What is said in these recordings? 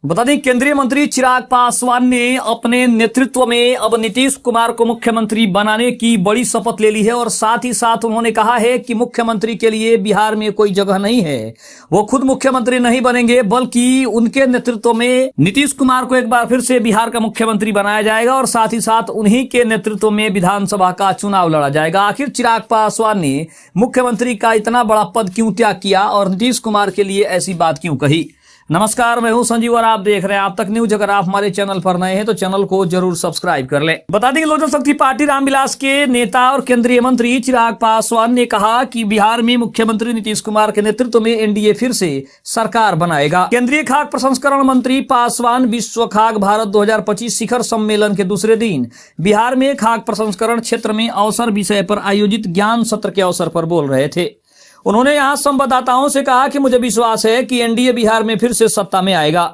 बता दें, केंद्रीय मंत्री चिराग पासवान ने अपने नेतृत्व में अब नीतीश कुमार को मुख्यमंत्री बनाने की बड़ी शपथ ले ली है और साथ ही साथ उन्होंने कहा है कि मुख्यमंत्री के लिए बिहार में कोई जगह नहीं है। वो खुद मुख्यमंत्री नहीं बनेंगे, बल्कि उनके नेतृत्व में नीतीश कुमार को एक बार फिर से बिहार का मुख्यमंत्री बनाया जाएगा और साथ ही साथ उन्हीं के नेतृत्व में विधानसभा का चुनाव लड़ा जाएगा। आखिर चिराग पासवान ने मुख्यमंत्री का इतना बड़ा पद क्यों त्याग किया और नीतीश कुमार के लिए ऐसी बात क्यों कही? नमस्कार, मैं हूं संजीव और आप देख रहे हैं आप तक न्यूज। अगर आप हमारे चैनल पर नए हैं तो चैनल को जरूर सब्सक्राइब कर लें। बता दें कि लोक जनशक्ति पार्टी रामविलास के नेता और केंद्रीय मंत्री चिराग पासवान ने कहा कि बिहार में मुख्यमंत्री नीतीश कुमार के नेतृत्व में एनडीए फिर से सरकार बनाएगा। केंद्रीय खाद्य प्रसंस्करण मंत्री पासवान विश्व खाद्य भारत 2025 शिखर सम्मेलन के दूसरे दिन बिहार में खाद्य प्रसंस्करण क्षेत्र में अवसर विषय पर आयोजित ज्ञान सत्र के अवसर पर बोल रहे थे। उन्होंने यहां संवाददाताओं से कहा कि मुझे विश्वास है कि एनडीए बिहार में फिर से सत्ता में आएगा।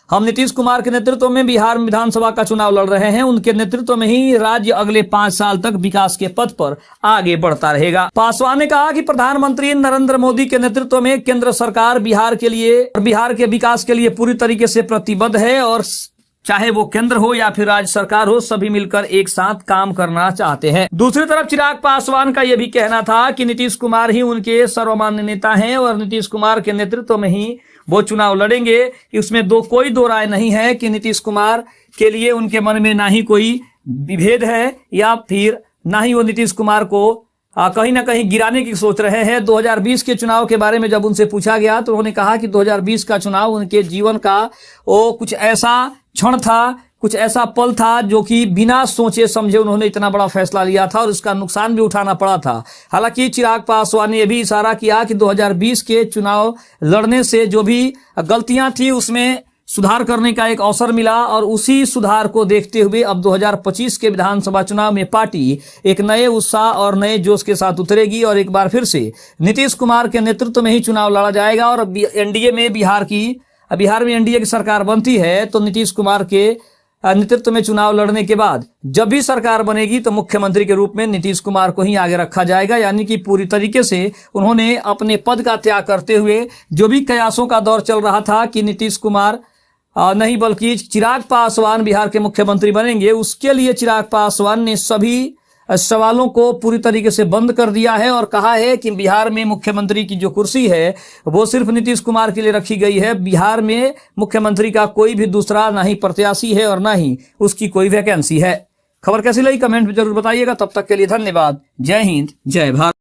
हम नीतीश कुमार के नेतृत्व में बिहार में विधानसभा का चुनाव लड़ रहे हैं। उनके नेतृत्व में ही राज्य अगले 5 साल तक विकास के पथ पर आगे बढ़ता रहेगा। पासवान ने कहा कि प्रधानमंत्री नरेंद्र मोदी के नेतृत्व में केंद्र सरकार बिहार के विकास के लिए पूरी तरीके से प्रतिबद्ध है और चाहे वो केंद्र हो या फिर राज्य सरकार हो, सभी मिलकर एक साथ काम करना चाहते हैं। दूसरी तरफ चिराग पासवान का यह भी कहना था कि नीतीश कुमार ही उनके सर्वमान्य नेता हैं और नीतीश कुमार के नेतृत्व में ही वो चुनाव लड़ेंगे। इसमें कोई दो राय नहीं है कि नीतीश कुमार के लिए उनके मन में ना ही कोई विभेद है या फिर ना ही वो नीतीश कुमार को कहीं ना कहीं गिराने की सोच रहे हैं। 2020 के चुनाव के बारे में जब उनसे पूछा गया तो उन्होंने कहा कि 2020 का चुनाव उनके जीवन का वो कुछ ऐसा क्षण था, कुछ ऐसा पल था जो कि बिना सोचे समझे उन्होंने इतना बड़ा फैसला लिया था और उसका नुकसान भी उठाना पड़ा था। हालांकि चिराग पासवान ने यह भी इशारा किया कि 2020 के चुनाव लड़ने से जो भी गलतियां थी उसमें सुधार करने का एक अवसर मिला और उसी सुधार को देखते हुए अब 2025 के विधानसभा चुनाव में पार्टी एक नए उत्साह और नए जोश के साथ उतरेगी और एक बार फिर से नीतीश कुमार के नेतृत्व में ही चुनाव लड़ा जाएगा। और एनडीए में बिहार में एनडीए की सरकार बनती है तो नीतीश कुमार के नेतृत्व में चुनाव लड़ने के बाद जब भी सरकार बनेगी तो मुख्यमंत्री के रूप में नीतीश कुमार को ही आगे रखा जाएगा। यानी कि पूरी तरीके से उन्होंने अपने पद का त्याग करते हुए जो भी कयासों का दौर चल रहा था कि नीतीश कुमार नहीं बल्कि चिराग पासवान बिहार के मुख्यमंत्री बनेंगे, उसके लिए चिराग पासवान ने सभी सवालों को पूरी तरीके से बंद कर दिया है और कहा है कि बिहार में मुख्यमंत्री की जो कुर्सी है वो सिर्फ नीतीश कुमार के लिए रखी गई है। बिहार में मुख्यमंत्री का कोई भी दूसरा ना ही प्रत्याशी है और ना ही उसकी कोई वैकेंसी है। खबर कैसी लगी कमेंट में जरूर बताइएगा। तब तक के लिए धन्यवाद। जय हिंद, जय भारत।